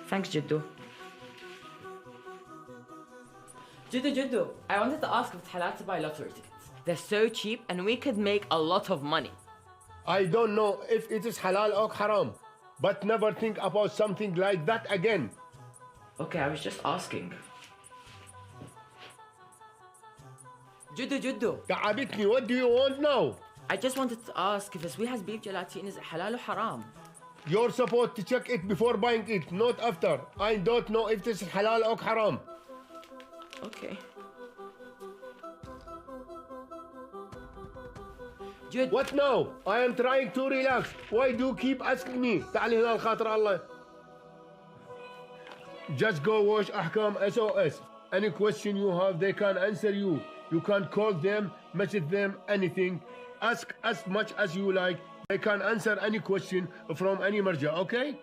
Thanks, Jiddu. Jiddu, I wanted to ask if it's halal to buy lottery tickets. They're so cheap and we could make a lot of money. I don't know if it is halal or haram, but never think about something like that again. Okay, I was just asking. Jiddu. تعبتني, what do you want now? I just wanted to ask if Sweet's beef gelatin is halal or haram. You're supposed to check it before buying it, not after. I don't know if this is halal or haram. Okay. Jude. What now? I am trying to relax. Why do you keep asking me? تعال هنا الخاطر الله. Just go watch Ahkam SOS. Any question you have, they can answer you. You can call them, message them, anything. Ask as much as you like. They can answer any question from any marja, okay?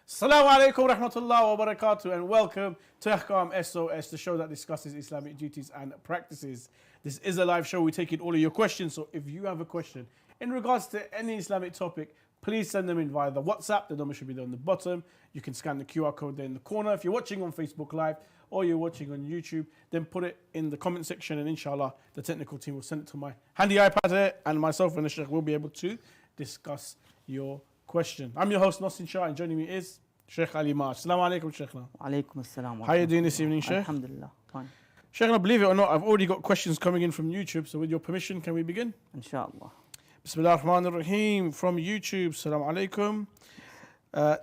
Assalamu alaikum rahmatullahi wa barakatuh, and welcome to Ahkam SOS, the show that discusses Islamic duties and practices. This is a live show. We take in all of your questions. So if you have a question in regards to any Islamic topic, please send them in via the WhatsApp. The number should be there on the bottom. You can scan the QR code there in the corner. If you're watching on Facebook Live or you're watching on YouTube, then put it in the comment section, and inshallah, the technical team will send it to my handy iPad here, and myself and the Sheikh will be able to discuss your question. I'm your host, Shia, and joining me is Sheikh Ali March. Assalamu alaikum, Sheikhna. Alaikum assalam. How are you doing this evening, Sheikh? Alhamdulillah, fine. Sheikhna, believe it or not, I've already got questions coming in from YouTube, so with your permission, can we begin? Inshallah. Bismillah ar-Rahman ar-Rahim from YouTube. Assalamu alaikum.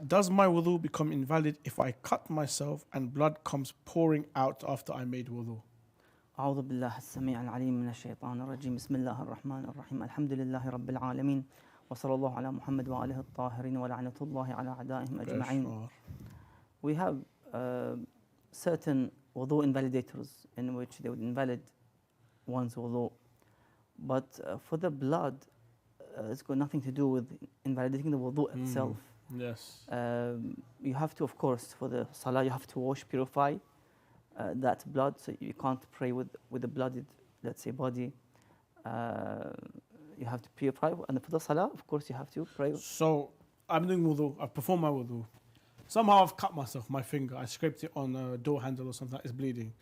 Does my wudu become invalid if I cut myself and blood comes pouring out after I made wudu? أعوذ بالله السميع العليم من الشيطان الرجيم بسم الله الرحمن الرحيم الحمد لله رب العالمين وصلى الله على محمد وآله الطاهرين ولعنة الله على أعدائهم أجمعين. We have certain wudu invalidators in which they would invalid one's wudu, but for the blood, it's got nothing to do with invalidating the wudu itself. Yes. You have to, of course, for the salah, you have to wash, purify that blood, so you can't pray with the blooded, let's say, body. You have to purify, and for the salah, of course, you have to pray. So I'm doing wudu. I've performed my wudu. Somehow I've cut myself, my finger. I scraped it on a door handle or something. It's bleeding.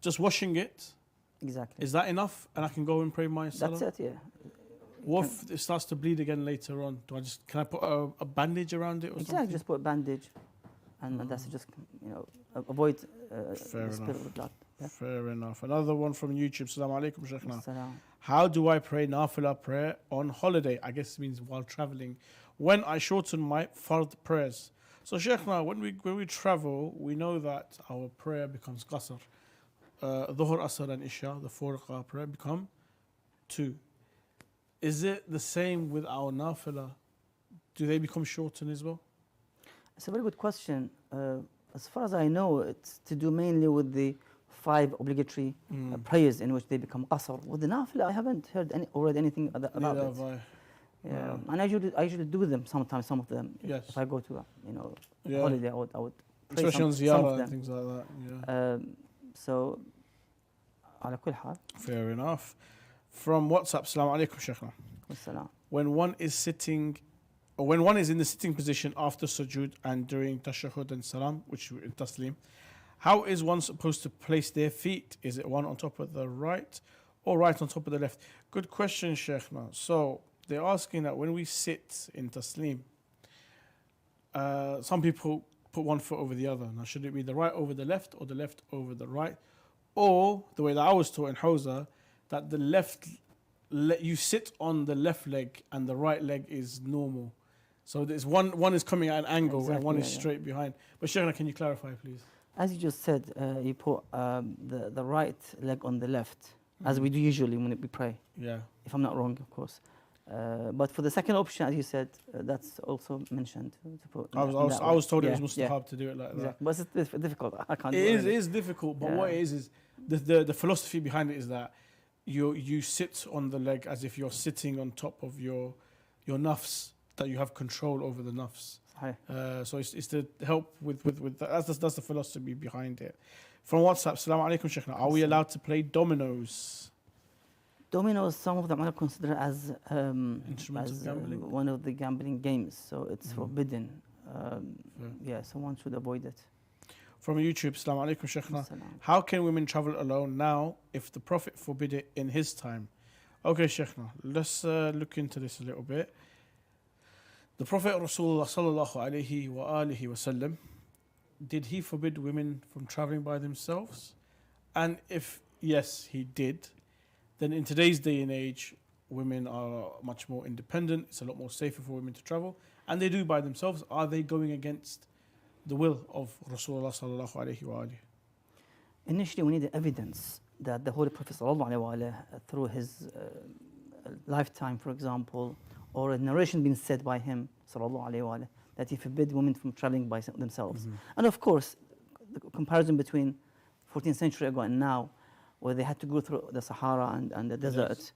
Just washing it. Exactly. Is that enough? And I can go and pray my salah? That's it. Yeah. What if it starts to bleed again later on? Can I put a bandage around it or exactly, something? just put a bandage, and that's just, avoid Fair the spill enough. of the blood. Yeah. Fair enough. Another one from YouTube. Assalamu alaikum, Sheikhna. Salam. How do I pray nafila prayer on holiday? I guess it means while traveling. When I shorten my fard prayers. So Sheikhna, when we travel, we know that our prayer becomes qasr. Dhuhr, Asr and Isha, the 4 rak'ah prayer, become 2. Is it the same with our nafila? Do they become shortened as well? It's a very good question. As far as I know, it's to do mainly with the 5 obligatory prayers in which they become qasr. With the nafila, I haven't heard or read anything about it. Yeah, and I usually do them sometimes. Some of them. Yes. If I go to holiday, I would pray especially on some ziyarah of and them. things like that. Yeah. So, على كل حال. Fair enough. From WhatsApp, Assalamu alaikum, Sheikhna. Wassalam. When one is sitting, or when one is in the sitting position after sujood and during tashahhud and salam, which is taslim, how is one supposed to place their feet? Is it one on top of the right or right on top of the left? Good question, Sheikhna. So they're asking that when we sit in taslim, some people put one foot over the other. Now, should it be the right over the left or the left over the right? Or the way that I was taught in Hausa, that the left, you sit on the left leg and the right leg is normal. So there's one is coming at an angle, Exactly, and one is yeah. straight behind. But Sheikhna, can you clarify, please? As you just said, you put the right leg on the left, as we do usually when we pray. Yeah. If I'm not wrong, of course. But for the second option, as you said, that's also mentioned. To put I was told it was yeah. mustahab to do it like that. Exactly. But it's difficult. I can't do It it. is difficult, but Yeah. what it is the philosophy behind it is that you sit on the leg as if you're sitting on top of your nafs, that you have control over the nafs. So it's to help with that. That's the philosophy behind it. From WhatsApp, Salam alaikum, Sheikh. Are we allowed to play dominoes? Dominoes, some of them are considered as, Instrumental gambling? one of the gambling games, so it's forbidden. Yeah, so one should avoid it. From YouTube, Salam alaikum, Sheikh. Salam. How can women travel alone now if the Prophet forbid it in his time? Okay, Sheikh. Let's look into this a little bit. The Prophet Rasulullah sallallahu alayhi wa alihi wasallam, did he forbid women from traveling by themselves? And if yes, he did, then in today's day and age, women are much more independent. It's a lot more safer for women to travel, and they do by themselves. Are they going against the will of Rasulullah sallallahu alayhi wa alihi? Initially, we need the evidence that the Holy Prophet sallallahu alayhi wa alihi, through his lifetime, for example, or a narration being said by him sallallahu alayhi wa alihi, that he forbid women from traveling by themselves. And of course, the comparison between 14th century ago and now, where they had to go through the Sahara and the desert, Yes.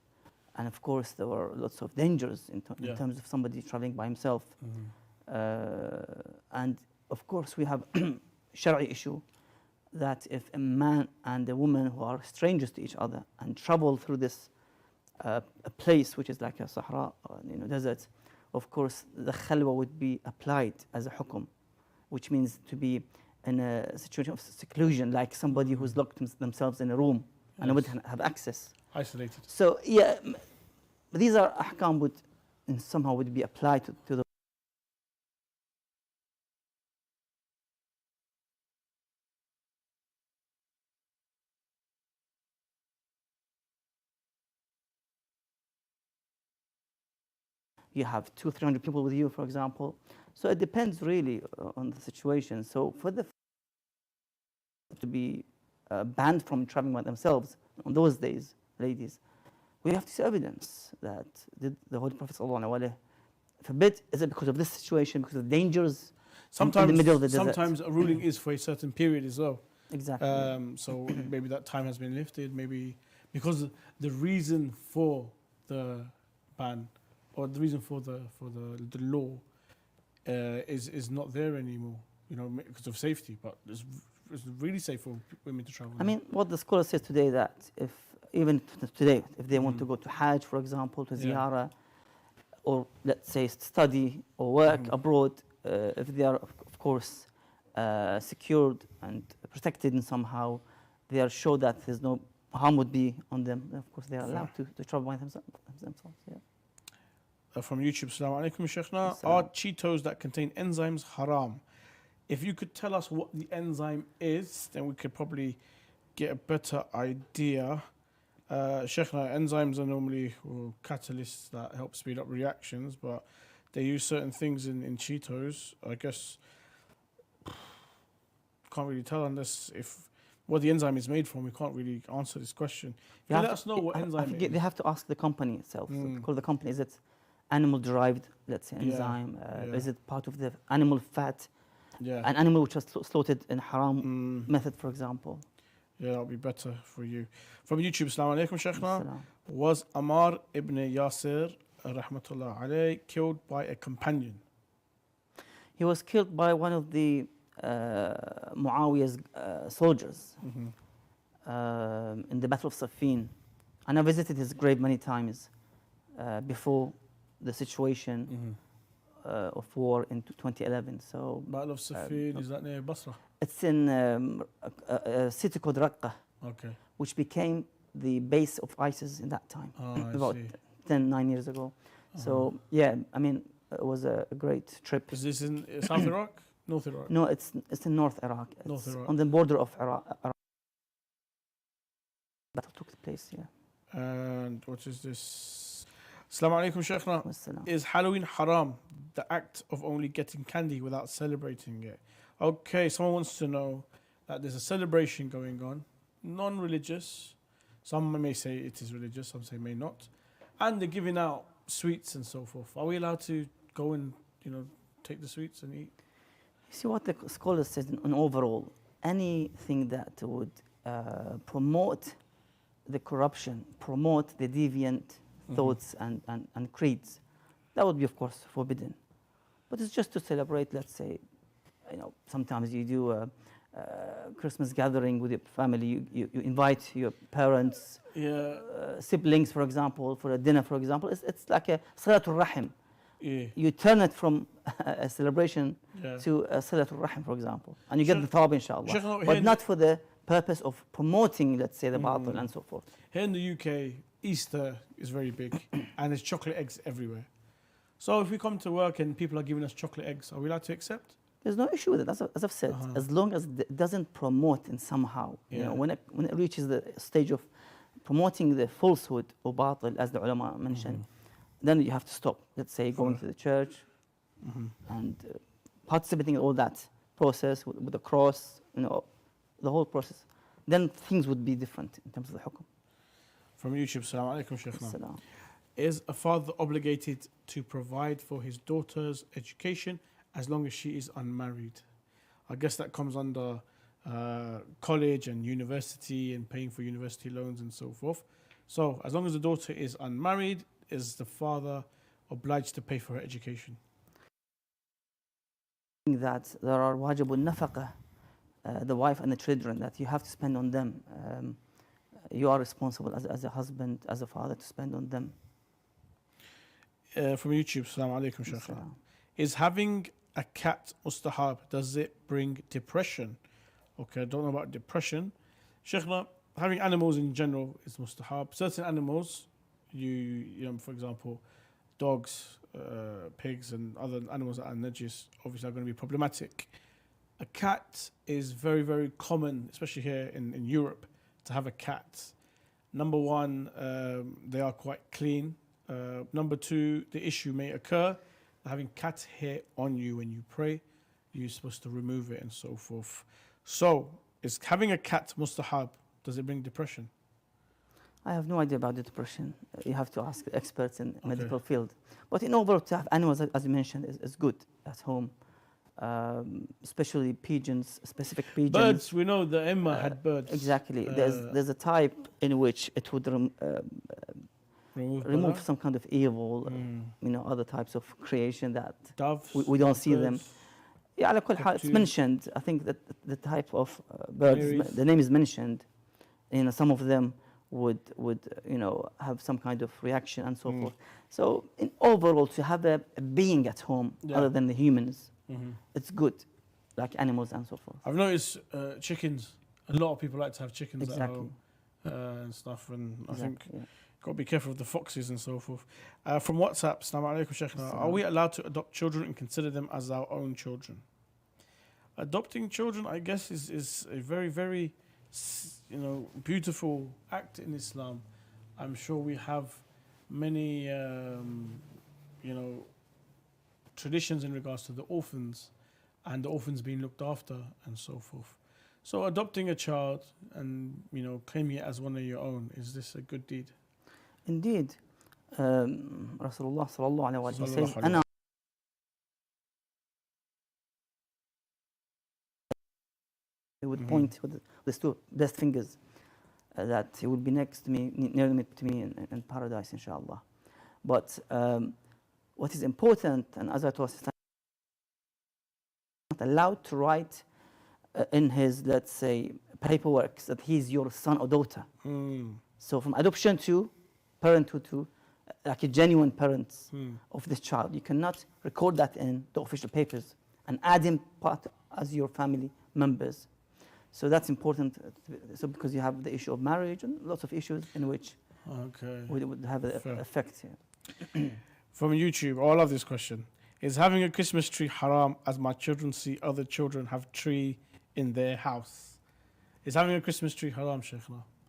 and of course there were lots of dangers in terms of somebody traveling by himself. And of course we have Shari'i issue that if a man and a woman who are strangers to each other and travel through this a place which is like a Sahara, desert, of course the khalwa would be applied as a hukum, which means to be in a situation of seclusion, like somebody who's locked themselves in a room and would have access. Isolated. So yeah, these are ahkam would somehow would be applied to the. You have 200-300 people with you, for example. So it depends really on the situation. So for the to be banned from traveling by themselves on those days, ladies, we have to see evidence that did the Holy Prophet ﷺ forbid. Is it because of this situation, because of the dangers in the middle of the desert? Sometimes a ruling is for a certain period as well. Exactly. So maybe that time has been lifted, maybe because the reason for the ban or the reason for the law is not there anymore, because of safety. But it's really safe for women to travel. I mean, what the scholar says today, that if even today, if they want to go to Hajj, for example, to ziyarah, or let's say study or work abroad, if they are, of course, secured and protected in somehow, they are sure that there's no harm would be on them. Of course, they are allowed to travel by themselves. Yeah. From YouTube, Salam alaikum, Sheikhna. Are Cheetos that contain enzymes haram? If you could tell us what the enzyme is, then we could probably get a better idea. Sheikhna, enzymes are normally catalysts that help speed up reactions, but they use certain things in Cheetos. I guess can't really tell unless what the enzyme is made from. We can't really answer this question. Can you let us know what enzyme it is? They have to ask the company itself. So call the company. Is it animal derived, let's say, enzyme? Is it part of the animal fat? Yeah. An animal which was slaughtered in haram method, for example. Yeah, that'll be better for you. From YouTube, Assalamu alaikum, Sheikhna. Salam. Was Ammar ibn Yasir, rahmatullah alayh, killed by a companion? He was killed by one of the Muawiyah's soldiers in the Battle of Siffin. And I visited his grave many times before the situation of war in 2011. So Battle of Siffin, is that near Basra? it's in a city called Raqqa, Okay. which became the base of ISIS in that time, I about see. 9 years ago. So yeah, I mean, it was a great trip. Is this in South Iraq? North Iraq? No, it's in North Iraq. North It's Iraq. on the border of Iraq. Battle took place. Yeah. And what is this? Assalamu alaikum, Sheikhna. Wassalam. Is Halloween haram, the act of only getting candy without celebrating it? Okay, someone wants to know that there's a celebration going on, non-religious, Some may say it is religious, some say may not. And they're giving out sweets and so forth. Are we allowed to go and, take the sweets and eat? You see what the scholar says in overall, anything that would promote the corruption, promote the deviant thoughts and creeds, that would be, of course, forbidden. But it's just to celebrate, let's say, sometimes you do a Christmas gathering with your family, you invite your parents, siblings, for example, for a dinner, for example. It's like a Salatul Rahim. Yeah. You turn it from a celebration to a Salatul Rahim, for example. And you get the thawab, inshallah. But not for the purpose of promoting, let's say, the batil and so forth. Here in the UK, Easter is very big and there's chocolate eggs everywhere. So if we come to work and people are giving us chocolate eggs, are we allowed to accept? There's no issue with it, as I've said, as long as it doesn't promote in somehow. When it reaches the stage of promoting the falsehood or batil, as the ulama mentioned, then you have to stop. Let's say going to the church and participating in all that process with the cross, the whole process. Then things would be different in terms of the hukum. From YouTube, Salam alaikum, Sheikh. Salam. Is a father obligated to provide for his daughter's education as long as she is unmarried? I guess that comes under college and university and paying for university loans and so forth. So as long as the daughter is unmarried, is the father obliged to pay for her education? That there are wajibun nafaqah, the wife and the children, that you have to spend on them. You are responsible as a husband, as a father, to spend on them. From YouTube, Salam alaikum, Sheikh. Is having a cat mustahab, does it bring depression? Okay, I don't know about depression. Sheikh, having animals in general is mustahab. Certain animals, for example, dogs, pigs and other animals that are najis, obviously are going to be problematic. A cat is very, very common, especially here in Europe, to have a cat. Number one, they are quite clean. Number two, the issue may occur having cat hair on you when you pray. You're supposed to remove it and so forth. So, is having a cat mustahab? Does it bring depression? I have no idea about the depression. You have to ask the experts in the medical field. But in overall, to have animals, as you mentioned, is good at home. Especially pigeons, specific pigeons. Birds, we know the Emma had birds. Exactly. There's a type in which it would remove some kind of evil, other types of creation that doves, we don't see them. Yeah, it's mentioned. I think that the type of birds, the name is mentioned. Some of them would have some kind of reaction and so forth. So in overall, to have a being at home other than the humans, it's good, like animals and so forth. I've noticed chickens. A lot of people like to have chickens at home and stuff, and I think got to be careful of the foxes and so forth. From WhatsApp, Assalamu alaikum, Sheikh. Are we allowed to adopt children and consider them as our own children? Adopting children, I guess, is a very, very beautiful act in Islam. I'm sure we have many traditions in regards to the orphans and the orphans being looked after and so forth. So adopting a child and claiming it as one of your own, is this a good deed? Indeed. Rasulullah sallallahu alaihi wasallam says, "Ana." He would point with the two best fingers that he would be next to me, near to me in paradise, inshallah. But what is important, and as I told you, not allowed to write in his, let's say, paperwork that he's your son or daughter. So from adoption to parenthood to like a genuine parent of this child, you cannot record that in the official papers and add him part as your family members. So that's important. So because you have the issue of marriage and lots of issues in which would have an effect here. From YouTube, I love this question. Is having a Christmas tree haram as my children see other children have tree in their house? Is having a Christmas tree haram, Sheikh?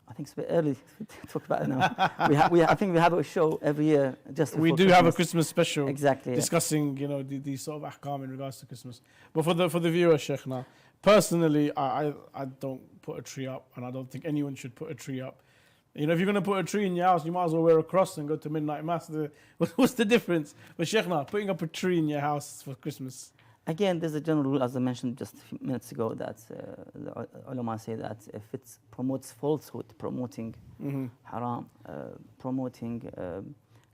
I think it's a bit early to talk about it now. I think we have a show every year just we do Christmas. Have a Christmas special, exactly, discussing these sort of ahkam in regards to Christmas. But for the viewer, Sheikh, personally, I don't put a tree up, and I don't think anyone should put a tree up, You know, if you're going to put a tree in your house, you might as well wear a cross and go to midnight mass. What's the difference? But Sheikhna, putting up a tree in your house for Christmas. Again, there's a general rule, as I mentioned just a few minutes ago, that the ulama say that if it promotes falsehood, promoting haram, promoting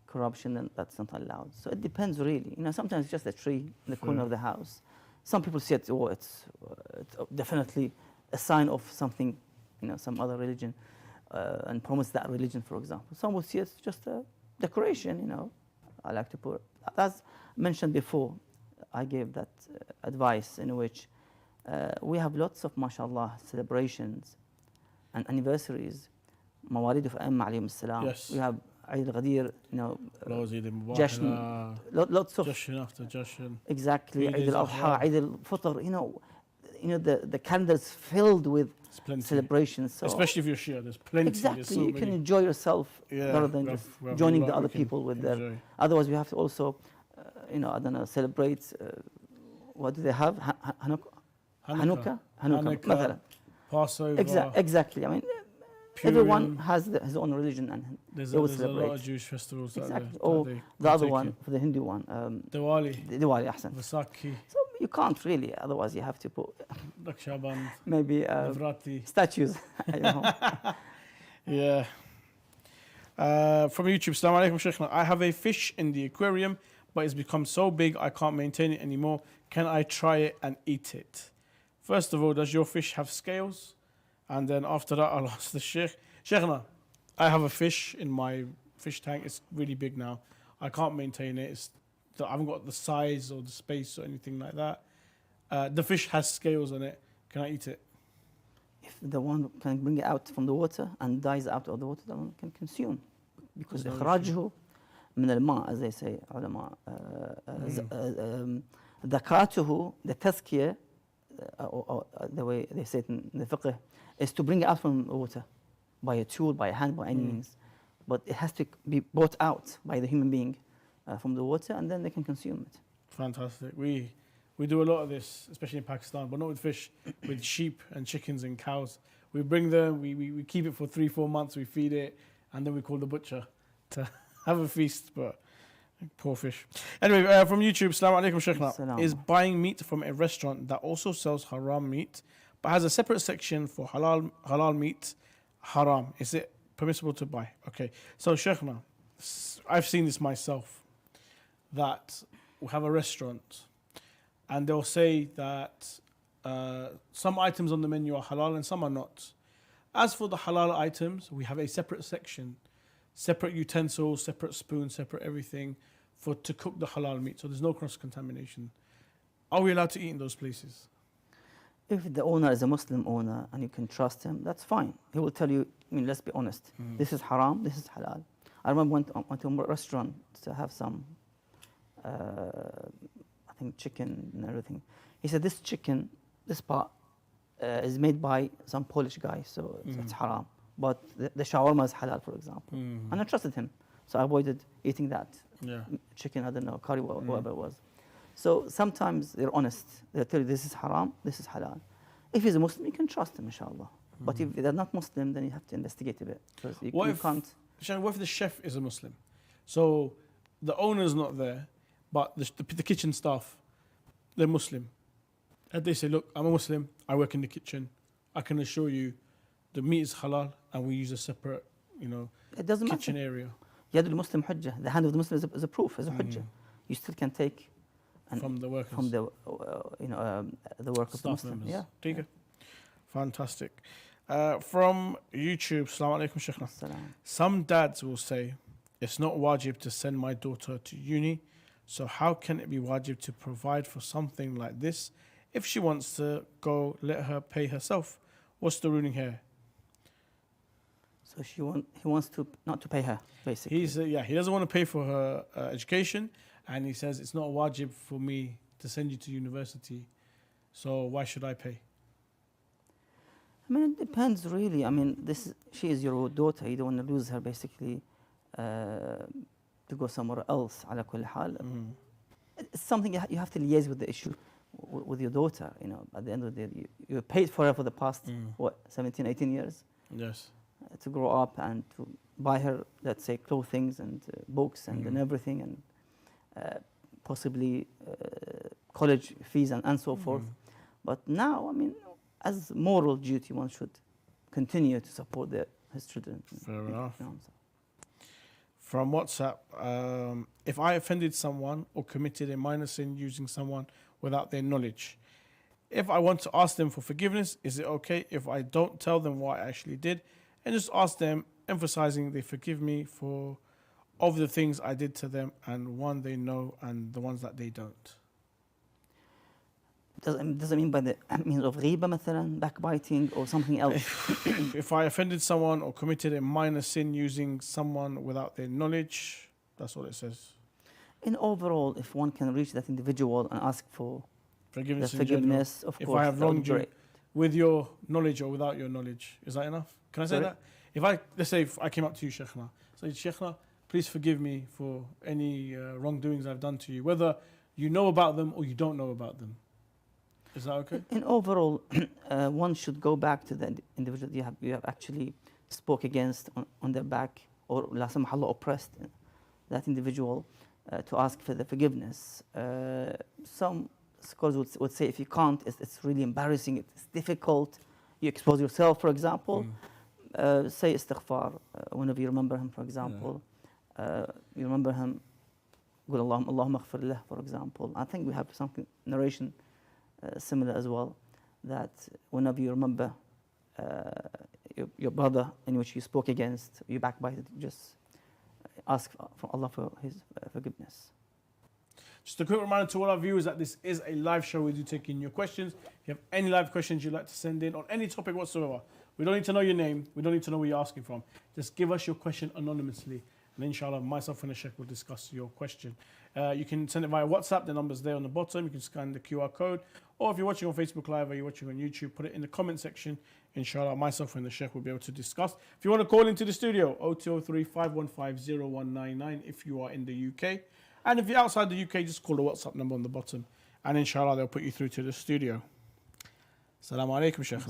corruption, then that's not allowed. So it depends really. You know, sometimes it's just a tree in the corner of the house. Some people see it, oh, it's definitely a sign of something, you know, some other religion, and promotes that religion, for example. Some will see it's just a decoration, you know. I like to put, as mentioned before, I gave that advice in which we have lots of, mashallah, celebrations and anniversaries. Mawalid of Aimma alayhim salam. Yes. We have Eid al-Ghadir, you know, Jashan, lots of Jashan after Jashan. Exactly, Eid Eid al-Adha, Eid al-Fitr, you know, the calendar's filled with celebrations. So especially if you're Shia, there's plenty. exactly, there's so you many. can enjoy yourself rather than just joining the other people with their. Otherwise, we have to also, you know, I don't know, celebrate. What do they have? Hanukkah, مثلا. Passover. Exactly. I mean, Purim. everyone has his own religion and There's they will a celebrate. lot of Jewish festivals. Exactly. Or the other one, for the Hindu one, Diwali, Diwali, ahsan. Vaisakhi, So you can't really, otherwise you have to put Rakshabandhan, maybe Navrati. statues. I don't know. Yeah. From YouTube, Assalamu alaikum, Sheikhna. I have a fish in the aquarium, but it's become so big I can't maintain it anymore. Can I try it and eat it? First of all, does your fish have scales? And then after that, I'll ask the Sheikh. Sheikhna, I have a fish in my fish tank. It's really big now. I can't maintain it. I haven't got the size or the space or anything like that. The fish has scales on it. Can I eat it? If the one can bring it out from the water and dies out of the water, then one can consume. Because إخراجه من الماء, as they say, علماء, ذكاته, the tazkiyah, the way they say it in the fiqh, is to bring it out from the water by a tool, by a hand, by any means. But it has to be brought out by the human being from the water, and then they can consume it. Fantastic. We do a lot of this, especially in Pakistan, but not with fish, with sheep and chickens and cows. We bring them, we keep it for 3-4 months, we feed it, and then we call the butcher to have a feast. But poor fish. Anyway, from YouTube, Assalamu alaikum, Sheikhna. Is buying meat from a restaurant that also sells haram meat, but has a separate section for halal meat, haram? Is it permissible to buy? Okay. So, Sheikhna, I've seen this myself, that we have a restaurant and they'll say that some items on the menu are halal and some are not. As for the halal items, we have a separate section, separate utensils, separate spoons, separate everything to cook the halal meat. So there's no cross-contamination. Are we allowed to eat in those places? If the owner is a Muslim owner and you can trust him, that's fine. He will tell you, I mean, let's be honest, this is haram, this is halal. I remember went to a restaurant to have some, I think chicken and everything. He said, this chicken, this part is made by some Polish guy, so it's haram. But the shawarma is halal, for example. And I trusted him. So I avoided eating that chicken, I don't know, curry, whatever it was. So sometimes they're honest. They'll tell you this is haram, this is halal. If he's a Muslim, you can trust him, inshallah. But if they're not Muslim, then you have to investigate a bit. Because you can't. What if the chef is a Muslim? So the owner's not there, but the kitchen staff, they're Muslim. And they say, look, I'm a Muslim, I work in the kitchen. I can assure you the meat is halal and we use a separate, it doesn't kitchen matter. area. Yad al-Muslim hujjah. The hand of the Muslim is a proof, is a hujjah. You still can take from the workers. From the, the work of the Muslim. Members. Yeah. Fantastic. From YouTube, Assalamu alaikum, Sheikhna. Some dads will say, it's not wajib to send my daughter to uni, so how can it be wajib to provide for something like this? If she wants to go, let her pay herself. What's the ruling here? So he wants to not to pay her, basically. He doesn't want to pay for her education, and he says it's not wajib for me to send you to university, so why should I pay? I mean, it depends really. I mean, she is your daughter. You don't want to lose her, basically, to go somewhere else. Ala kulli hal. It's something you have to liaise with the issue with your daughter. At the end of the day, you paid for her for the past 17, 18 years. Yes. to grow up and to buy her, let's say, clothing and books and everything, and possibly college fees and so forth. But now, I mean, as moral duty, one should continue to support his children. Fair enough. You know, From WhatsApp, if I offended someone or committed a minor sin using someone without their knowledge, if I want to ask them for forgiveness, is it okay if I don't tell them what I actually did and just ask them, emphasizing they forgive me for of the things I did to them, and one they know and the ones that they don't? does it mean by the means of ghiba, مثلا, backbiting, or something else? If I offended someone or committed a minor sin using someone without their knowledge, that's what it says. In overall, if one can reach that individual and ask for Forgiveness, the forgiveness, of if course, I have that would wronged be you great. with your knowledge or without your knowledge, is that enough? Can I say Sorry? that? If I, let's say if I came up to you, Sheikhna, say, Sheikhna, please forgive me for any wrongdoings I've done to you, whether you know about them or you don't know about them. Is that okay? In overall, one should go back to the individual you have actually spoke against on their back, or la samah Allah, oppressed that individual, to ask for the forgiveness. Some scholars would say if you can't, it's really embarrassing, it's difficult, you expose yourself, for example, say istighfar. Whenever you remember him, for example, you remember him, قول اللهم اغفر له, for example. I think we have something narration similar as well, that whenever you remember your brother in which you spoke against, you backbited, just ask from Allah for his forgiveness. Just a quick reminder to all our viewers that this is a live show. We do take in your questions. If you have any live questions you'd like to send in on any topic whatsoever, we don't need to know your name, we don't need to know where you're asking from. Just give us your question anonymously, and inshallah, myself and the Sheikh will discuss your question. You can send it via WhatsApp, the number's there on the bottom. You can scan the QR code. Or if you're watching on Facebook Live or you're watching on YouTube, put it in the comment section. Inshallah, myself and the Sheikh will be able to discuss. If you want to call into the studio, 0203-515-0199 if you are in the UK. And if you're outside the UK, just call the WhatsApp number on the bottom. And inshallah, they'll put you through to the studio. Assalamu alaikum, Sheikh.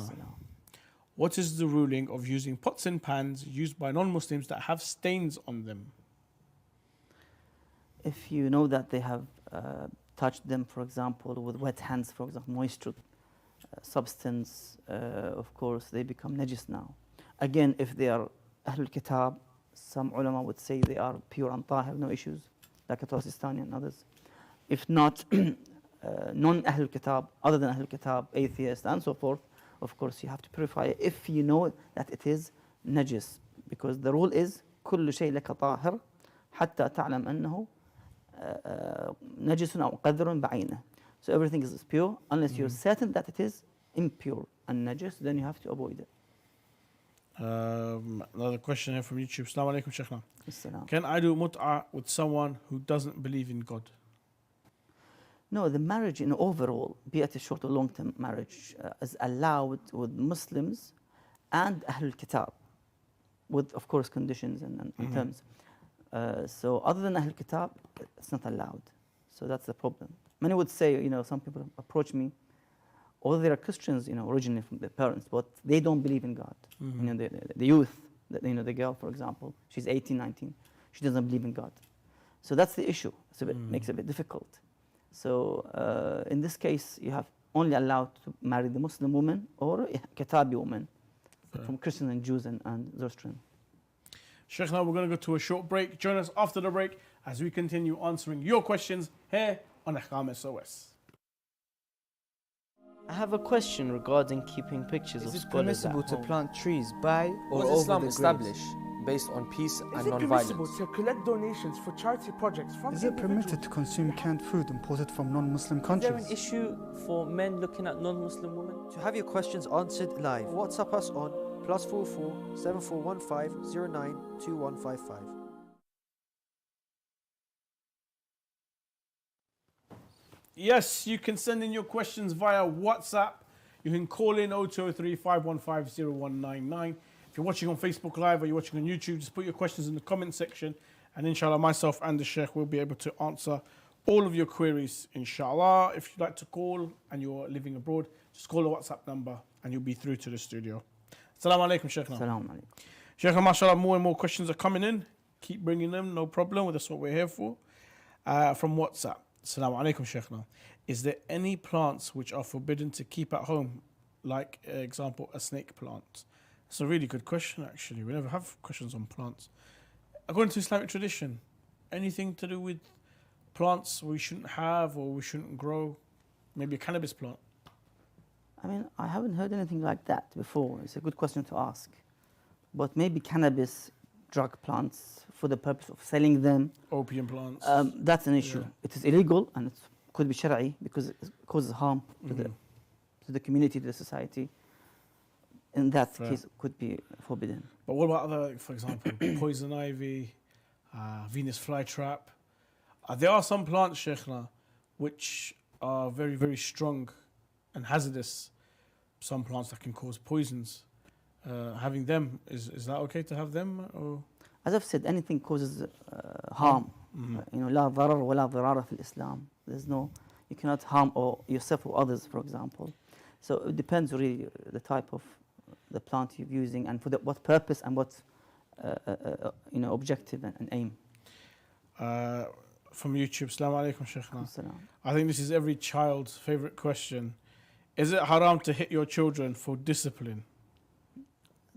What is the ruling of using pots and pans used by non-Muslims that have stains on them? If you know that they have touched them, for example, with wet hands, for example, moisture, substance, of course, they become najis now. Again, if they are Ahlul Kitab, some ulama would say they are pure and tahir, no issues, like Sistani and others. If not, non-Ahlul Kitab, other than Ahlul Kitab, atheists, and so forth, of course, you have to purify it if you know that it is najis. Because the rule is, كل شيء لك طاهر حتى تعلم أنه نجس أو قذر بعينه. So everything is pure unless you're certain that it is impure and najis, then you have to avoid it. Another question here from YouTube. Assalamu alaikum, Sheikhna. As-salam. Can I do mut'ah with someone who doesn't believe in God? No, the marriage in overall, be it a short or long-term marriage, is allowed with Muslims and Ahlul Kitab, with, of course, conditions and terms. So other than Ahlul Kitab, it's not allowed. So that's the problem. Many would say, some people approach me, although they are Christians, originally from their parents, but they don't believe in God. The youth, the girl, for example, she's 18, 19, she doesn't believe in God. So that's the issue. So it makes it a bit difficult. So in this case, you have only allowed to marry the Muslim woman or a Kitabi woman from Christians and Jews and Zoroastrian. Sheikh, now we're going to go to a short break. Join us after the break as we continue answering your questions here on Ahkam SOS. I have a question regarding keeping pictures of Is it scholars permissible at to home. plant trees by or Was over Islam the established based on peace and Is it non-violence? permissible to collect donations for charity projects from Is it individuals? permitted to consume canned food imported from non-Muslim Is there countries? an issue for men looking at non-Muslim women? To have your questions answered live, WhatsApp us on +44 7415 092155. Yes, you can send in your questions via WhatsApp. You can call in 0203-515-0199. If you're watching on Facebook Live or you're watching on YouTube, just put your questions in the comment section. And inshallah, myself and the Sheikh will be able to answer all of your queries, inshallah. If you'd like to call and you're living abroad, just call the WhatsApp number and you'll be through to the studio. Assalamu alaikum, Sheikh. Assalamu alaikum. Sheikh, mashallah, more and more questions are coming in. Keep bringing them, no problem. That's what we're here for. From WhatsApp. Assalamu alaikum, Sheikhna. Is there any plants which are forbidden to keep at home? Like, example, a snake plant. It's a really good question, actually. We never have questions on plants. According to Islamic tradition, anything to do with plants we shouldn't have or we shouldn't grow? Maybe a cannabis plant? I mean, I haven't heard anything like that before. It's a good question to ask. But maybe cannabis drug plants for the purpose of selling them. Opium plants. That's an issue. Yeah. It is illegal and it could be shari'i because it causes harm to the community, to the society. In that case, it could be forbidden. But what about other, for example, poison ivy, Venus flytrap? There are some plants, Sheikhna, which are very, very strong and hazardous. Some plants that can cause poisons. Having them, is that okay to have them? Or? As I've said, anything causes harm. لا ضرر ولا ضرار في الإسلام. There's no, you cannot harm yourself or others, for example. So it depends really the type of the plant you're using and for what purpose and what objective and aim. From YouTube, Assalamu alaikum, Sheikhna. I think this is every child's favorite question. Is it haram to hit your children for discipline?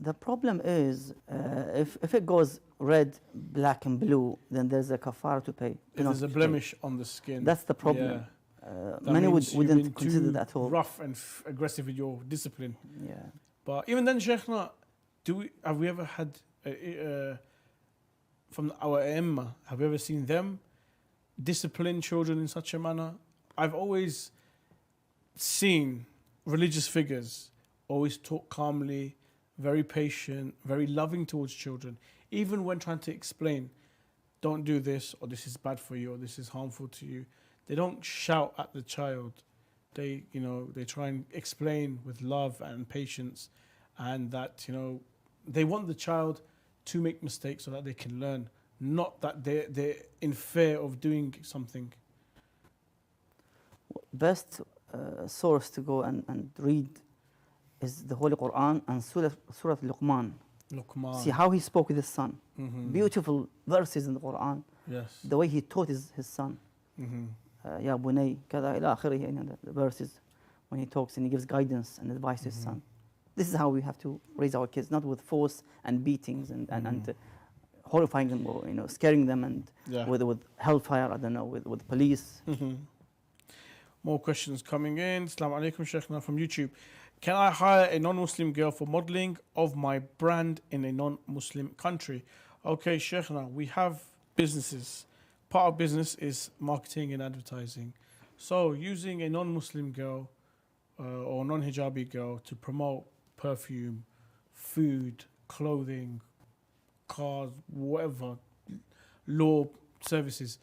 The problem is, if it goes red, black and blue, then there's a kafara to pay. If there's a blemish on the skin. That's the problem. Many wouldn't consider that at all. Rough and aggressive with your discipline. Yeah. But even then, Sheikhna, have we ever had, from our Imam, have we ever seen them discipline children in such a manner? I've always seen religious figures always talk calmly, very patient, very loving towards children, even when trying to explain, don't do this, or this is bad for you, or this is harmful to you. They don't shout at the child. They try and explain with love and patience, and that, they want the child to make mistakes so that they can learn, not that they're in fear of doing something. Best source to go and read is the Holy Quran and Surah Luqman. See how he spoke with his son. Beautiful verses in the Quran. Yes. The way he taught his son. Ya bunay, kada ila akhirih, the verses when he talks and he gives guidance and advice to his son. This is how we have to raise our kids, not with force and beatings and horrifying them or scaring them and with hellfire, I don't know, with police. More questions coming in. Assalamu alaikum, Sheikhna, from YouTube. Can I hire a non-Muslim girl for modeling of my brand in a non-Muslim country? Okay, Sheikhna, we have businesses. Part of business is marketing and advertising. So using a non-Muslim girl or non-hijabi girl to promote perfume, food, clothing, cars, whatever, law services,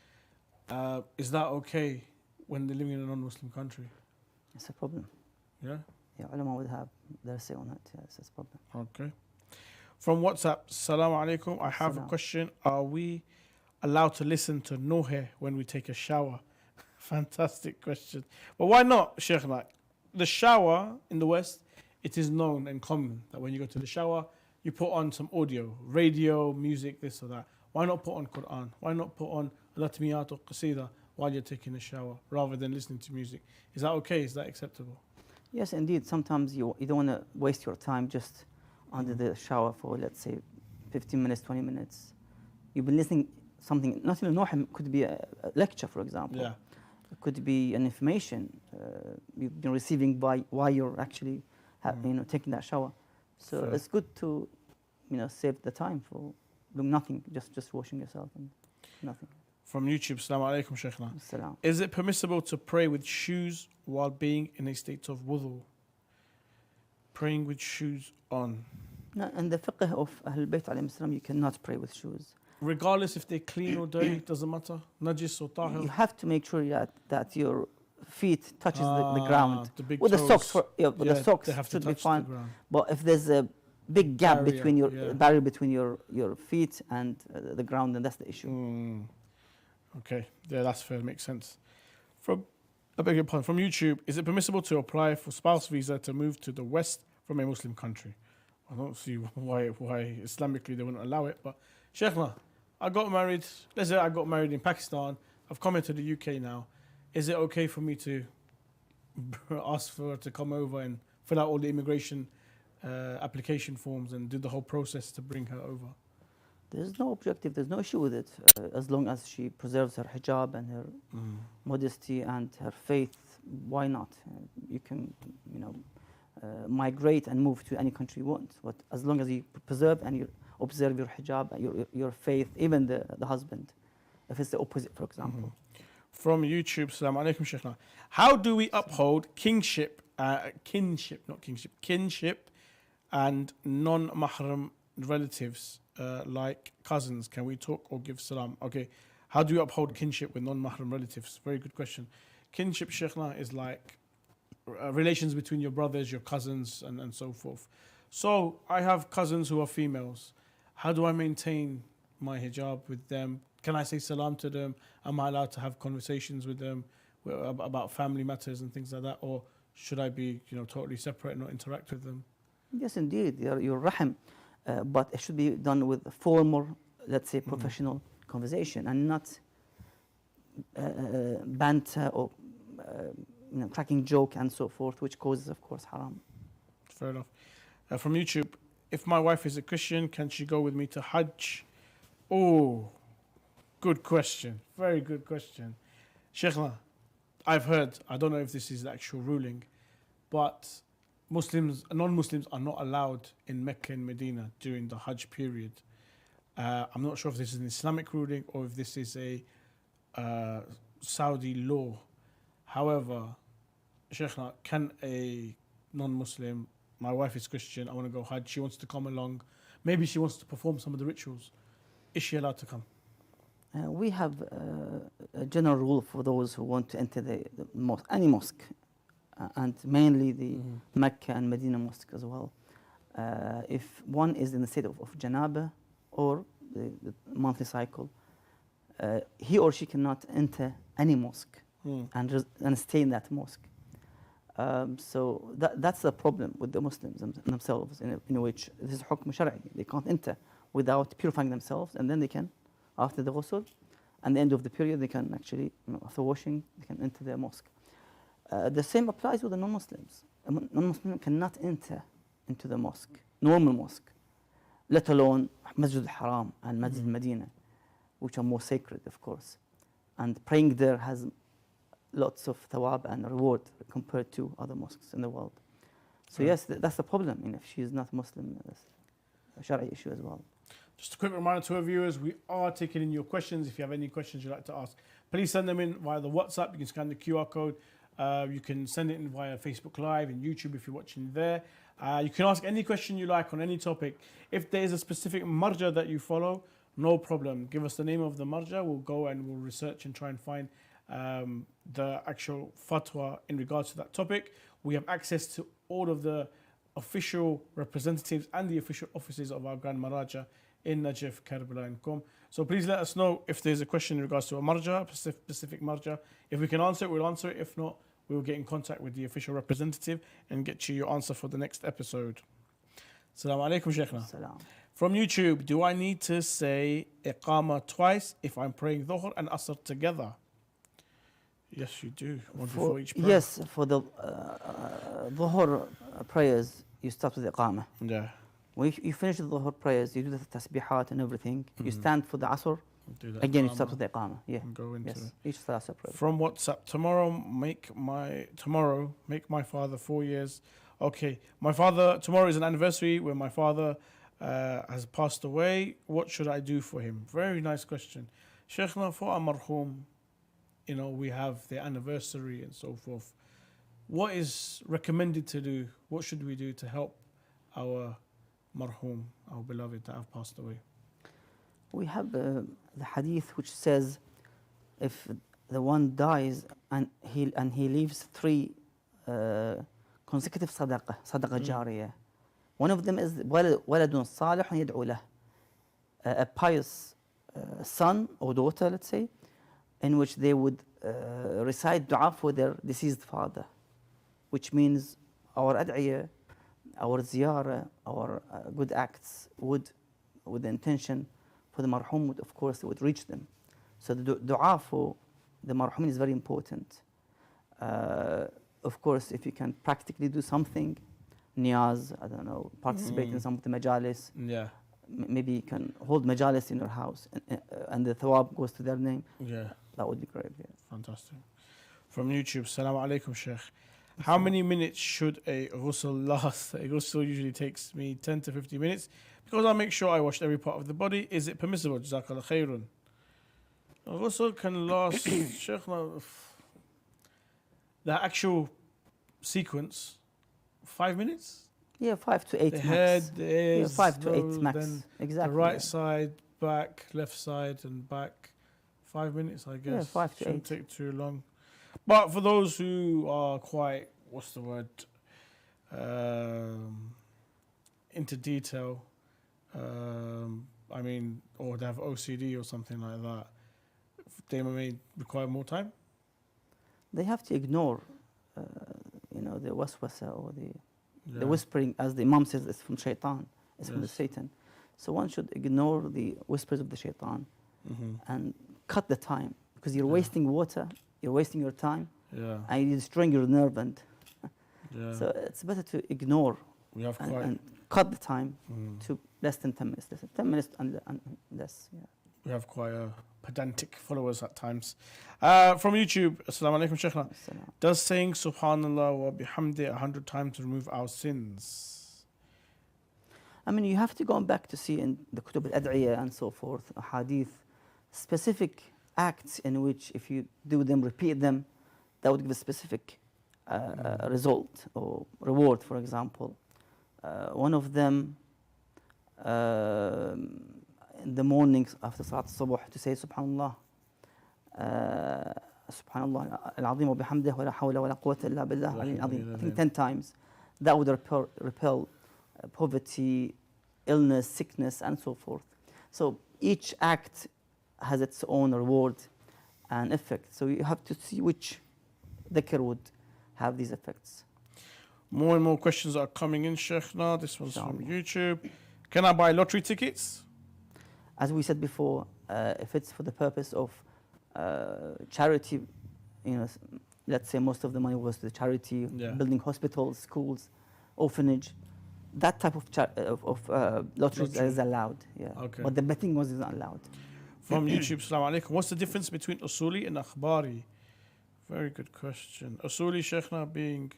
is that okay when they're living in a non-Muslim country? It's a problem. Yeah? Yeah, ulama would have their say on it. Yes, it's a problem. Okay. From WhatsApp, Salam alaikum. I have a question. Are we allowed to listen to Nohe when we take a shower? Fantastic question. But why not, Sheikhna? The shower in the West, it is known and common that when you go to the shower, you put on some audio, radio, music, this or that. Why not put on Quran? Why not put on Latmiyat or Qasida while you're taking a shower rather than listening to music? Is that okay? Is that acceptable? Yes, indeed. Sometimes you don't want to waste your time just under the shower for, let's say, 15 minutes, 20 minutes. You've been listening something, not in a could be a lecture, for example. Yeah. It could be an information you've been receiving while you're actually taking that shower. So it's good to save the time for doing nothing, just washing yourself and nothing. From YouTube, Assalamu alaikum, Sheikhna. Salam. Is it permissible to pray with shoes while being in a state of wudu? Praying with shoes on. No, in the fiqh of Ahlul Bayt alayhim salam, you cannot pray with shoes. Regardless if they're clean or dirty, doesn't matter. Najis or tahir. You have to make sure that your feet touches the ground. The with toes. The socks, the socks they have should to be touch fine. the ground. But if there's a big gap between barrier between your feet and the ground, then that's the issue. Okay, yeah, that's fair. Makes sense. From YouTube, is it permissible to apply for spouse visa to move to the West from a Muslim country? I don't see why Islamically they wouldn't allow it. But Sheikhna, I got married. Let's say I got married in Pakistan. I've come into the UK now. Is it okay for me to ask for her to come over and fill out all the immigration application forms and do the whole process to bring her over? There's no objective, there's no issue with it, as long as she preserves her hijab and her modesty and her faith. Why not? You can, migrate and move to any country you want, but as long as you preserve and you observe your hijab, your faith, even the husband, if it's the opposite, for example. From YouTube, Salam alaikum, Sheikhna. How do we uphold kinship and non-mahram relatives like cousins? Can we talk or give salam? Okay, how do you uphold kinship with non-mahram relatives? Very good question. Kinship, Sheikhna, is like relations between your brothers, your cousins, and so forth. So I have cousins who are females. How do I maintain my hijab with them? Can I say salam to them? Am I allowed to have conversations with them about family matters and things like that? Or should I be, totally separate and not interact with them? Yes, indeed, your rahim. But it should be done with a formal, let's say, professional conversation, and not banter or cracking joke and so forth, which causes, of course, haram. Fair enough. From YouTube, if my wife is a Christian, can she go with me to Hajj? Oh, good question. Very good question. Sheikhna, I've heard, I don't know if this is the actual ruling, but non-Muslims are not allowed in Mecca and Medina during the Hajj period. I'm not sure if this is an Islamic ruling or if this is a Saudi law. However, Sheikhna, can a non-Muslim, my wife is Christian, I want to go Hajj, she wants to come along, maybe she wants to perform some of the rituals, is she allowed to come? We have a general rule for those who want to enter the mosque, any mosque, and mainly the Mecca and Medina mosque as well. If one is in the state of janaba or the monthly cycle, he or she cannot enter any mosque and stay in that mosque. So that's the problem with the Muslims themselves, in which this is hukm shar'i. They can't enter without purifying themselves, and then they can, after the ghusl, and the end of the period, they can actually, after washing, they can enter their mosque. The same applies with the non-Muslims. A non-Muslim cannot enter into the mosque, normal mosque, let alone Masjid al-Haram and Masjid al-Medina, which are more sacred, of course. And praying there has lots of thawab and reward compared to other mosques in the world. So yes, that's the problem. And if she is not Muslim, that's a Shari'i issue as well. Just a quick reminder to our viewers, we are taking in your questions. If you have any questions you'd like to ask, please send them in via the WhatsApp. You can scan the QR code. You can send it in via Facebook Live and YouTube if you're watching there. You can ask any question you like on any topic. If there is a specific marja that you follow, no problem. Give us the name of the marja. We'll go and we'll research and try and find the actual fatwa in regards to that topic. We have access to all of the official representatives and the official offices of our Grand Maraja in Najaf, Karbala and Qom. So please let us know if there's a question in regards to a marja, a specific marja. If we can answer it, we'll answer it. If not, we will get in contact with the official representative and get you your answer for the next episode. Assalamu alaikum, Sheikhna. Salam. From YouTube, do I need to say iqama twice if I'm praying Dhuhr and Asr together? Yes, you do. One before each prayer. Yes, for the Dhuhr prayers, you start with Iqamah. Yeah. When you finish the Dhuhr prayers, you do the tasbihat and everything. You stand for the Asr. Again, you start with the Iqamah. Yeah. And go into yes. it. Each salah separate. From WhatsApp, tomorrow make my father 4 years. Okay, tomorrow is an anniversary when my father has passed away. What should I do for him? Very nice question. Sheikhna, for our marhum, we have the anniversary and so forth. What is recommended to do? What should we do to help our marhum, our beloved that have passed away? We have the hadith which says if the one dies and he leaves 3 consecutive sadaqah jariyah. One of them is waladun salihun yad'u lah, a pious son or daughter, let's say, in which they would recite dua for their deceased father, which means our ad'iyah our ziyarah, our good acts would, with the intention for the marhum, would, of course, it would reach them. So the dua for the marhumin is very important. Of course, if you can practically do something, niyaz, I don't know, participate in some of the majalis. Yeah. Maybe you can hold majalis in your house and the thawab goes to their name. Yeah. That would be great. Yeah. Fantastic. From YouTube, Salam alaikum, Sheikh. How many minutes should a ghusl last? A ghusl usually takes me 10 to 50 minutes because I make sure I washed every part of the body. Is it permissible? Jazakallah khairun. A ghusl can last, Sheikh, the actual sequence, 5 minutes? Yeah, 5 to 8 the max. Head, the ears, 5 to 8 nose, max. then Exactly. the right side, back, left side, and back. 5 minutes, I guess. Yeah, 5 to Shouldn't 8. take too long. But for those who are quite, what's the word, into detail, I mean, or they have OCD or something like that, they may require more time. They have to ignore, the waswasa or the whispering, as the Imam says, it's from shaitan, it's from the Satan. So one should ignore the whispers of the shaitan and cut the time, because you're wasting water, you're wasting your time, and you're destroying your nerve end. So it's better to ignore and cut the time to less than 10 minutes. 10 minutes and less. Yeah. We have quite pedantic followers at times. From YouTube, Assalamu alaikum, Sheikhna. Does saying Subhanallah wa bihamdi 100 times remove our sins? I mean, you have to go back to see in the Kutub al-Ad'iyah and so forth, hadith, specific acts in which if you do them, repeat them, that would give a specific result or reward, for example. One of them, in the mornings after Salat Subh, to say Subhanallah, Subhanallah al-Azim wa bihamdih wa la hawla wa la quwwata illa billah al-Azim. I think 10 times. That would repel poverty, illness, sickness, and so forth. So each act has its own reward and effect. So you have to see which dhikr would have these effects. More and more questions are coming in, Sheikhna. This one's from YouTube. Can I buy lottery tickets? As we said before, if it's for the purpose of charity, let's say most of the money goes to the charity, building hospitals, schools, orphanage, that type of lottery is allowed. Yeah. Okay. But the betting was not allowed. From YouTube, Assalamu alaikum. What's the difference between usuli and akhbari? Very good question. Usuli, Sheikhna, being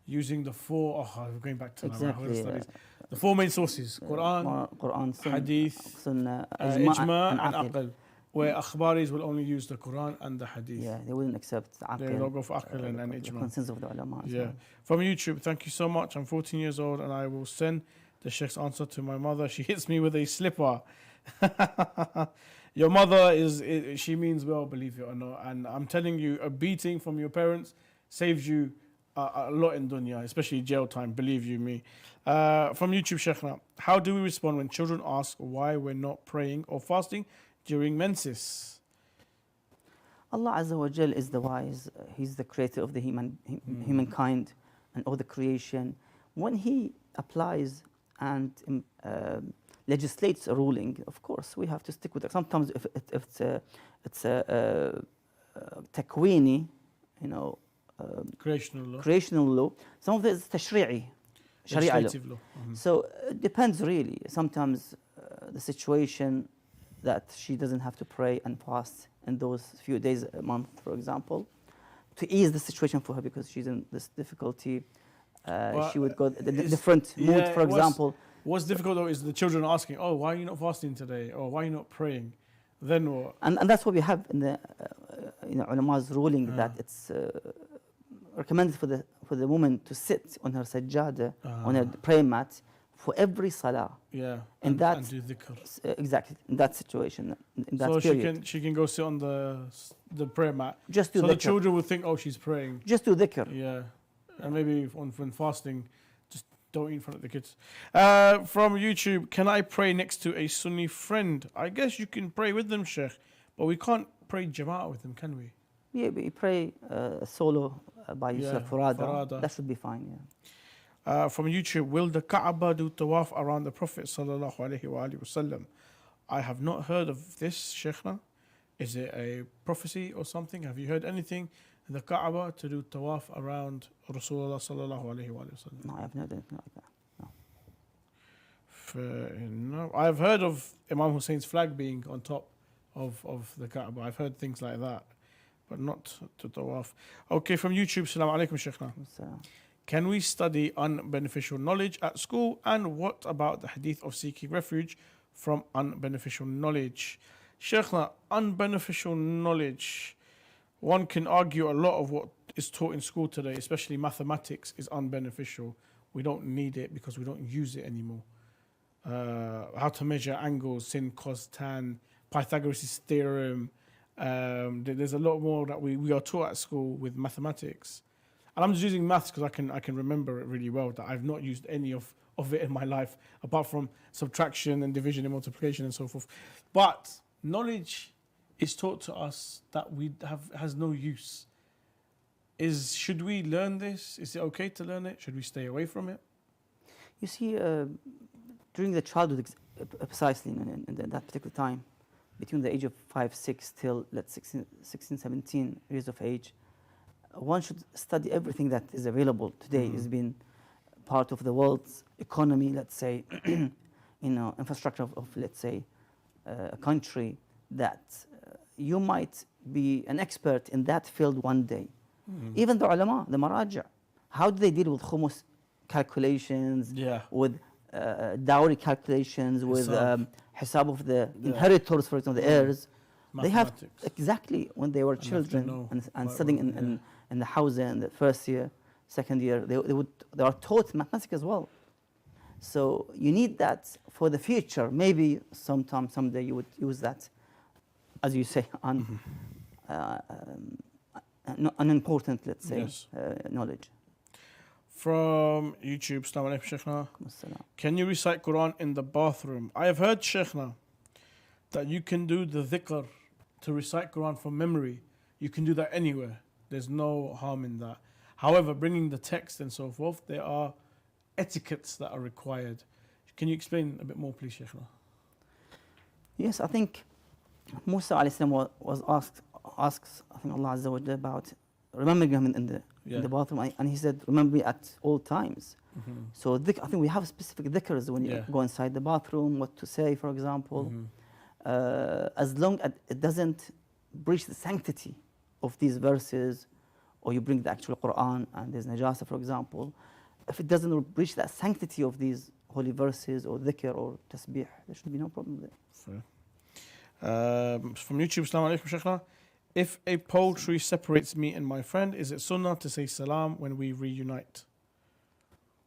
using the four, we're going back to studies. The four main sources, Quran, Hadith, Sunnah, Ijma, and Aql. Where akhbaris will only use the Quran and the Hadith. Yeah, they wouldn't accept Aql. They will go for Aql and Ijma. The consensus of the ulama. Yeah. From YouTube, thank you so much. I'm 14 years old and I will send the Sheikh's answer to my mother. She hits me with a slipper. Your mother she means well, believe it or not. And I'm telling you, a beating from your parents saves you a lot in dunya, especially jail time, believe you me. From YouTube, Sheikhna, how do we respond when children ask why we're not praying or fasting during menses? Allah Azza wa Jal is the wise. He's the creator of the humankind and all the creation. When He applies and legislates a ruling, of course, we have to stick with it. Sometimes if it's a takwini, creational law. Some of it is tashri'i, sharia law. So it depends really. Sometimes the situation that she doesn't have to pray and fast in those few days a month, for example, to ease the situation for her because she's in this difficulty. She would go the different mood, for example. What's difficult though is the children asking, "Oh, why are you not fasting today?" Or "Why are you not praying?" Then what? And that's what we have in the ulama's ruling that it's recommended for the woman to sit on her sajjada, on her prayer mat, for every salah. Yeah. And do dhikr. Exactly. In that situation, in that so period. she can go sit on the prayer mat. Just do so dhikr. the children will think, "Oh, she's praying." Just do dhikr. Yeah. And maybe when fasting, just don't eat in front of the kids. From YouTube, can I pray next to a Sunni friend? I guess you can pray with them, Sheikh, but we can't pray Jama'ah with them, can we? Yeah, but you pray solo by yourself, Farada. That should be fine, yeah. From YouTube, will the Kaaba do tawaf around the Prophet sallallahu alaihi wasallam? I have not heard of this, Sheikhna. Is it a prophecy or something? Have you heard anything in the Kaaba to do tawaf around Rasulullah sallallahu alaihi wasallam? No, I have not heard anything like that. No, I've heard of Imam Hussein's flag being on top of the Kaaba. I've heard things like that, but not to tawaf. Okay, from YouTube, Salam alaikum, Sheikhna. Can we study unbeneficial knowledge at school? And what about the hadith of seeking refuge from unbeneficial knowledge? Sheikhna, unbeneficial knowledge, one can argue a lot of what is taught in school today, especially mathematics, is unbeneficial. We don't need it because we don't use it anymore. How to measure angles, sin, cos, tan, Pythagoras' theorem. There's a lot more that we are taught at school with mathematics. And I'm just using maths because I can remember it really well, that I've not used any of it in my life, apart from subtraction and division and multiplication and so forth. But knowledge is taught to us that has no use. Should we learn this? Is it okay to learn it? Should we stay away from it? You see, during the childhood, precisely in that particular time, between the age of 5, 6 till let's 16, 17 years of age, one should study everything that is available today. Has been part of the world's economy, let's say, infrastructure of let's say, a country, that you might be an expert in that field one day. Even the ulama, the maraja, how do they deal with khumus calculations, with dowry calculations, with hisab of the inheritors, for example, the heirs? They have, exactly, when they were children and studying in the house in the first year, second year, they are taught mathematics as well. So you need that for the future. Maybe someday you would use that, as you say, unimportant, let's say, knowledge. From YouTube, Assalamu alaikum, Sheikhna. Can you recite Quran in the bathroom? I have heard, Sheikhna, that you can do the dhikr to recite Quran from memory. You can do that anywhere. There's no harm in that. However, bringing the text and so forth, there are etiquettes that are required. Can you explain a bit more, please, Sheikhna? Yes, I think Musa alayhi salam was asked, I think Allah Azza wa Jalla, about remembering him in the bathroom, and he said, remember me at all times. So I think we have specific dhikrs when you go inside the bathroom, what to say, for example. As long as it doesn't breach the sanctity of these verses, or you bring the actual Quran and there's najasa, for example, if it doesn't breach that sanctity of these holy verses or dhikr or tasbih, there should be no problem there. From YouTube, Assalamu alaikum, Sheikhna. If a poultry separates me and my friend, is it sunnah to say salam when we reunite?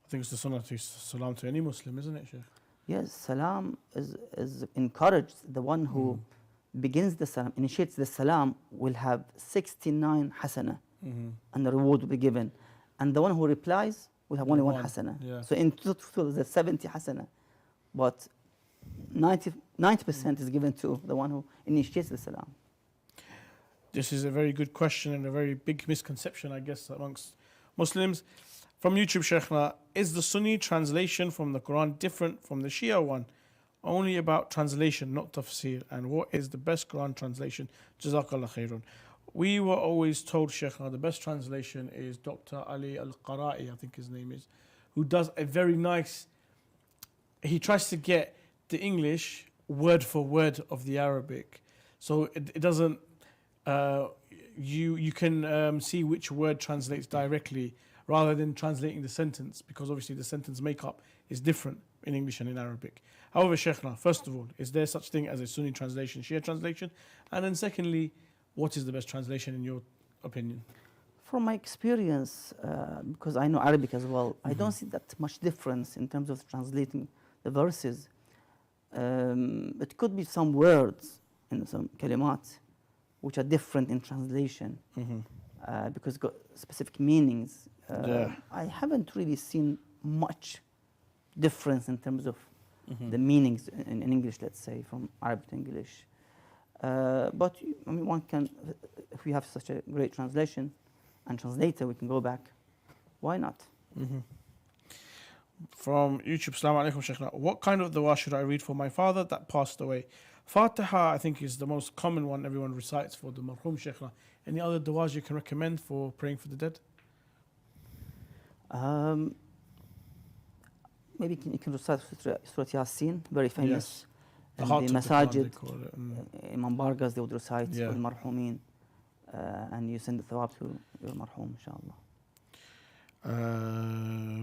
I think it's the sunnah to salam to any Muslim, isn't it, Sheikh? Yes, salam is encouraged. The one who begins the salam, initiates the salam, will have 69 hasana, and the reward will be given. And the one who replies will have only one hasana. So in total, there's 70 hasana. But 90% is given to the one who initiates the salam. This is a very good question and a very big misconception, I guess, amongst Muslims. From YouTube, Sheikhna, is the Sunni translation from the Quran different from the Shia one? Only about translation, not tafsir. And what is the best Quran translation? Jazakallah khairun. We were always told, Sheikhna, the best translation is Dr. Ali Al-Qara'i, I think his name is, who does a very nice, he tries to get the English word for word of the Arabic. So it doesn't, you can see which word translates directly rather than translating the sentence, because obviously the sentence makeup is different in English and in Arabic. However, Sheikhna, first of all, is there such thing as a Sunni translation, Shia translation? And then secondly, what is the best translation in your opinion? From my experience, because I know Arabic as well, I don't see that much difference in terms of translating the verses. It could be some words in some kalimat which are different in translation, because got specific meanings. I haven't really seen much difference in terms of the meanings in English, let's say, from Arabic to English. But I mean, one can, if we have such a great translation and translator, we can go back. Why not? From YouTube, Assalamu alaikum, Sheikh. What kind of dua should I read for my father that passed away? Fatiha, I think, is the most common one everyone recites for the marhum, Sheikh. Any other duas you can recommend for praying for the dead? Maybe you can recite Surah Yasin, very famous. The And heart the of the Quran, they masajid, call it. Imam Bargas, they would recite Yeah. for the marhumin. And you send the thawab to your marhum, inshallah.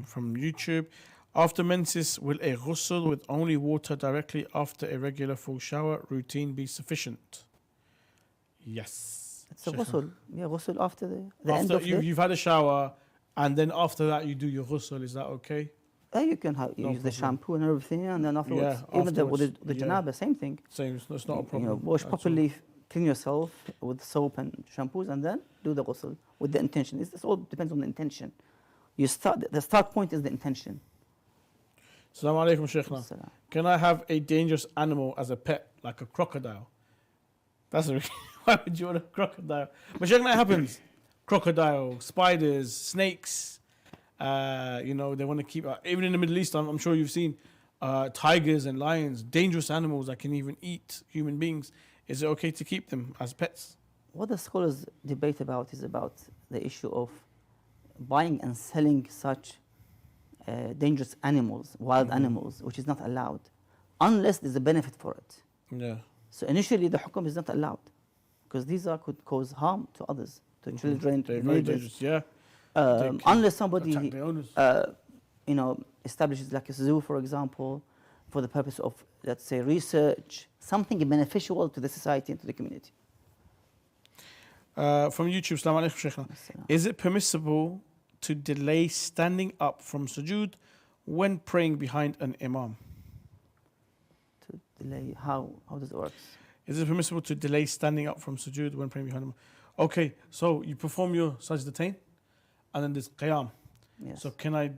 From YouTube, after menses, will a ghusl with only water directly after a regular full shower routine be sufficient? Yes. It's a Sheikh. ghusl. Yeah, ghusl after the end After of you've had a shower, and then after that you do your ghusl, is that okay? You can have, No use the problem. shampoo and everything, and then afterwards, Yeah, even with afterwards, the yeah. janaba, same thing. Same, it's not a problem. You know, wash at all. properly, clean yourself with soap and shampoos, and then do the ghusl with the intention. This all depends on the intention. You start. The start point is the intention. Assalamu alaikum, Sheikhna. Salam. Can I have a dangerous animal as a pet, like a crocodile? That's a why would you want a crocodile? But Sheikhna, it happens. Crocodile, spiders, snakes. You know, they want to keep, even in the Middle East, I'm sure you've seen tigers and lions, dangerous animals that can even eat human beings. Is it okay to keep them as pets? What the scholars debate about is about the issue of buying and selling such dangerous animals, wild animals, which is not allowed, unless there's a benefit for it. Yeah. So initially, the hukum is not allowed, because these could cause harm to others, to children, to They're very neighbors. dangerous, yeah. Unless somebody, Attack the owners. you know, establishes like a zoo, for example, for the purpose of, let's say, research, something beneficial to the society and to the community. From YouTube, Assalamu alaikum, Sheikhna. As-salam. Is it permissible to delay standing up from sujood when praying behind an imam? To delay, how does it work? Is it permissible to delay standing up from sujood when praying behind an imam? Okay, so you perform your sajdatain and then there's qiyam. Yes. So can I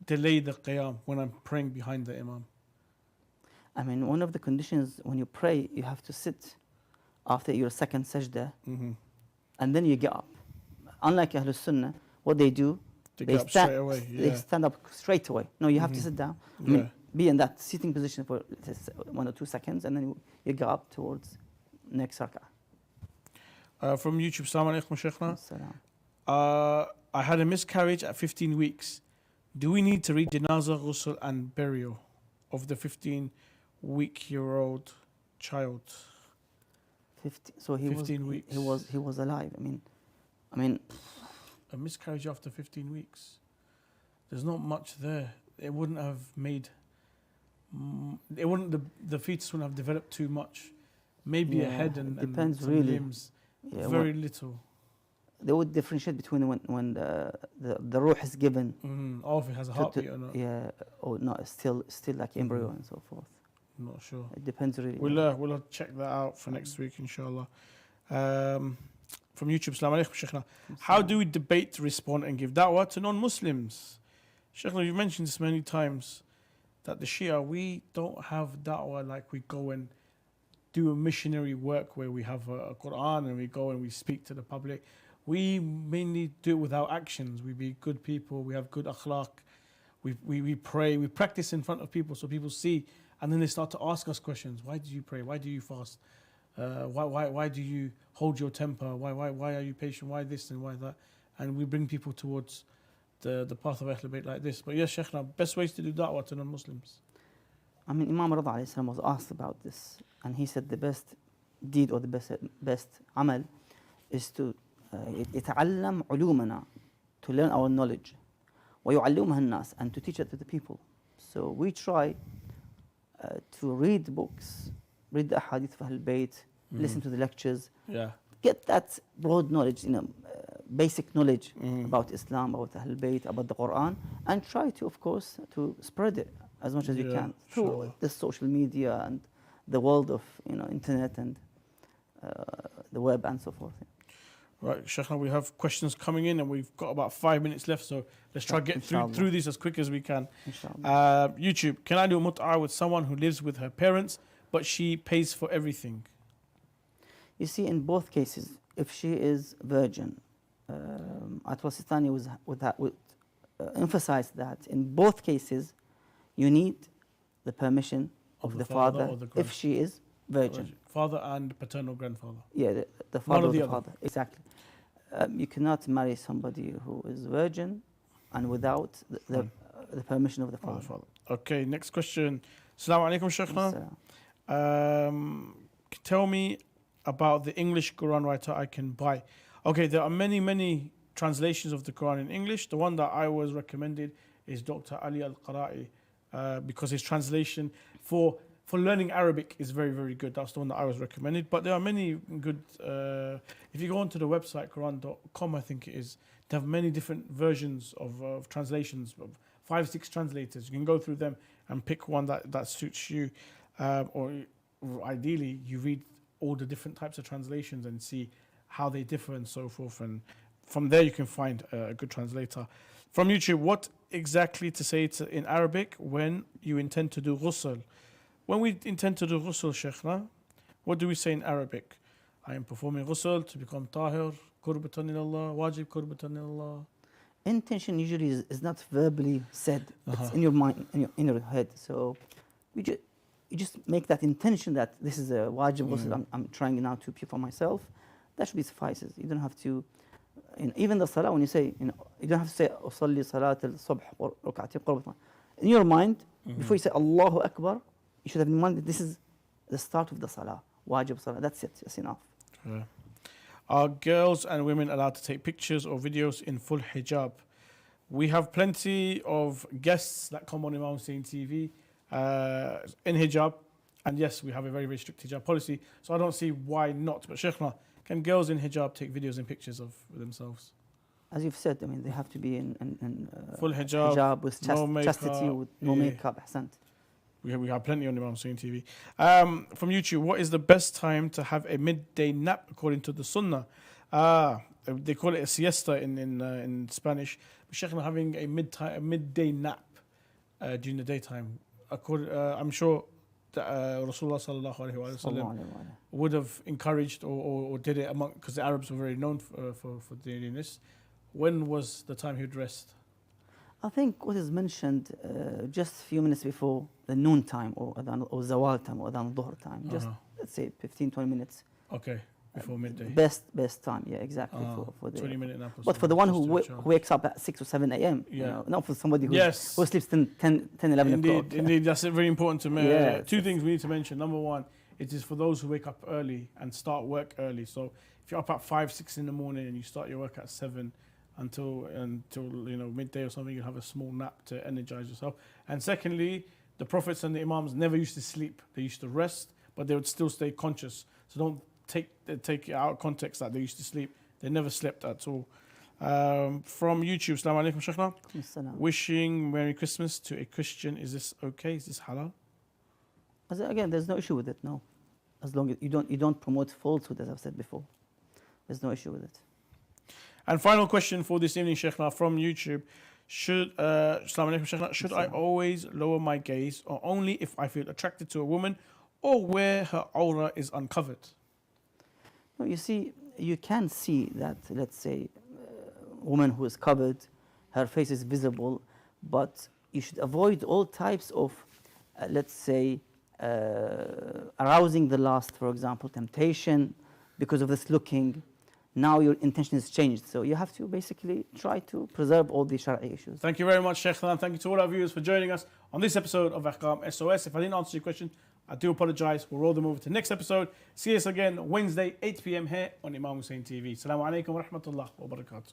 delay the qiyam when I'm praying behind the imam? I mean, one of the conditions when you pray, you have to sit after your second sajda, and then you get up. Unlike Ahlul Sunnah, what they do, To get up straight away, they yeah. stand up straight away. No, you have to sit down. I Yeah. mean, be in that sitting position for 1 or 2 seconds, and then you get up towards next rak'ah. From YouTube, Assalamu alaikum, Sheikhna. Salam. I had a miscarriage at 15 weeks. Do we need to read janazah, ghusl and burial of the 15-week-year-old child? 15. So he 15 weeks. He was alive. I mean, A miscarriage after 15 weeks. There's not much there. It wouldn't have made. It wouldn't. The fetus wouldn't have developed too much. Maybe a Yeah, head it and depends some really. limbs. yeah, Very little. they would differentiate between when the ruh is given. Oh, if it has a heartbeat or not. Yeah, or not, still like embryo and so forth. I'm not sure. It depends really. We'll check that out for next week, inshallah. From YouTube, Assalamu alaikum, Sheikhna. How do we debate, respond, and give da'wah to non-Muslims? Sheikhna, you've mentioned this many times that the Shia, we don't have da'wah like we go and do a missionary work where we have a Quran and we go and we speak to the public. We mainly do it with our actions. We be good people. We have good akhlaq. We pray. We practice in front of people so people see, and then they start to ask us questions. Why do you pray? Why do you fast? Why do you hold your temper? Why are you patient? Why this and why that? And we bring people towards the path of Ahlul Bayt like this. But yes, Sheikhna, best ways to do da'wah to non-Muslims. I mean, Imam Rida alayhi salam was asked about this, and he said the best deed or the best amal is to يتعلم علومنا, to learn our knowledge, ويعلمها الناس, and to teach it to the people. So we try to read books, read the ahadith of Ahlul Bayt, listen to the lectures, get that broad knowledge, basic knowledge about Islam, about Ahlul Bayt, about the Quran, and try to, of course, to spread it as much as you can through the social media and the world of internet and the web and so forth. Right, Sheikhna, we have questions coming in and we've got about 5 minutes left, so let's try to get through these as quick as we can. YouTube, can I do a mut'ah with someone who lives with her parents but she pays for everything? You see, in both cases, if she is virgin, Ayatollah Sistani would emphasize that in both cases, you need the permission of the father or the if she is virgin. Father and paternal grandfather. Yeah, the father or the the other. father. Exactly. You cannot marry somebody who is virgin and without the permission of the father. Okay, next question. Assalamu alaikum, Sheikhna. Tell me about the English Quran writer I can buy. Okay, there are many translations of the Quran in English. The one that I was recommended is Dr. Ali Al-Qara'i because his translation for learning Arabic is very good. That's the one that I was recommended. But there are many good, if you go onto the website, Quran.com, I think it is, they have many different versions of translations, of 5-6 translators. You can go through them and pick one that suits you. Or ideally, you read all the different types of translations and see how they differ and so forth. And from there, you can find a good translator. From YouTube, what exactly to say in Arabic when you intend to do ghusl? When we intend to do ghusl, Sheikhna, what do we say in Arabic? I am performing ghusl to become tahir, qurbatan ilallah, wajib qurbatan ilallah. Intention usually is not verbally said. It's in your mind, in your head. So you just make that intention that this is a wajib ghusl. I'm trying now to purify myself. That should be suffices. You don't have to, even the salah, when you say, you don't have to say, usalli salat al-subh or rak'ati qurbatan. In your mind, before you say Allahu Akbar, you should have in mind that this is the start of the salah, wajib salah. That's it. That's enough. Yeah. Are girls and women allowed to take pictures or videos in full hijab? We have plenty of guests that come on Imam Hussein TV in hijab, and yes, we have a very strict hijab policy. So I don't see why not. But Sheikhna, can girls in hijab take videos and pictures of themselves? As you've said, I mean, they have to be in full hijab with no makeup, chastity, with no makeup. Ahsant. We have plenty on Imam Hussein TV. From YouTube, what is the best time to have a midday nap according to the Sunnah? They call it a siesta in Spanish. But Sheikhna, having a midday nap during the daytime, I'm sure that Rasulullah sallallahu alaihi wasallam would have encouraged or did it among, because the Arabs were very known for doing this. When was the time he would rest? I think what is mentioned just a few minutes before the noon time or zawal time or dhuhr time, just let's say 15-20 minutes. Okay, before midday. Best time, yeah, exactly. For the 20-minute nap. But for the one who wakes up at 6 or 7 a.m., not for somebody who sleeps 10, 11 o'clock. Indeed, that's very important to mention. Two things we need to mention. Number one, it is for those who wake up early and start work early. So if you're up at 5, 6 in the morning and you start your work at 7, until midday or something, you have a small nap to energize yourself. And secondly, the prophets and the imams never used to sleep. They used to rest, but they would still stay conscious. So don't take it out of context that they used to sleep. They never slept at all. From YouTube, Assalamu alaikum, Sheikhna. Wishing Merry Christmas to a Christian, is this okay? Is this halal? Again, there's no issue with it, no. As long as you don't promote falsehood, as I've said before. There's no issue with it. And final question for this evening, Sheikhna, from YouTube. Should I always lower my gaze or only if I feel attracted to a woman or where her aura is uncovered? No, you see, you can see that, let's say, a woman who is covered, her face is visible, but you should avoid all types of, let's say, arousing the lust, for example, temptation, because of this looking. Now your intention is changed. So you have to basically try to preserve all the Shari'i issues. Thank you very much, Sheikh. And thank you to all our viewers for joining us on this episode of Ahkam SOS. If I didn't answer your question, I do apologize. We'll roll them over to the next episode. See us again Wednesday, 8 p.m. here on Imam Hussein TV. Assalamu alaikum wa rahmatullah wa barakatuh.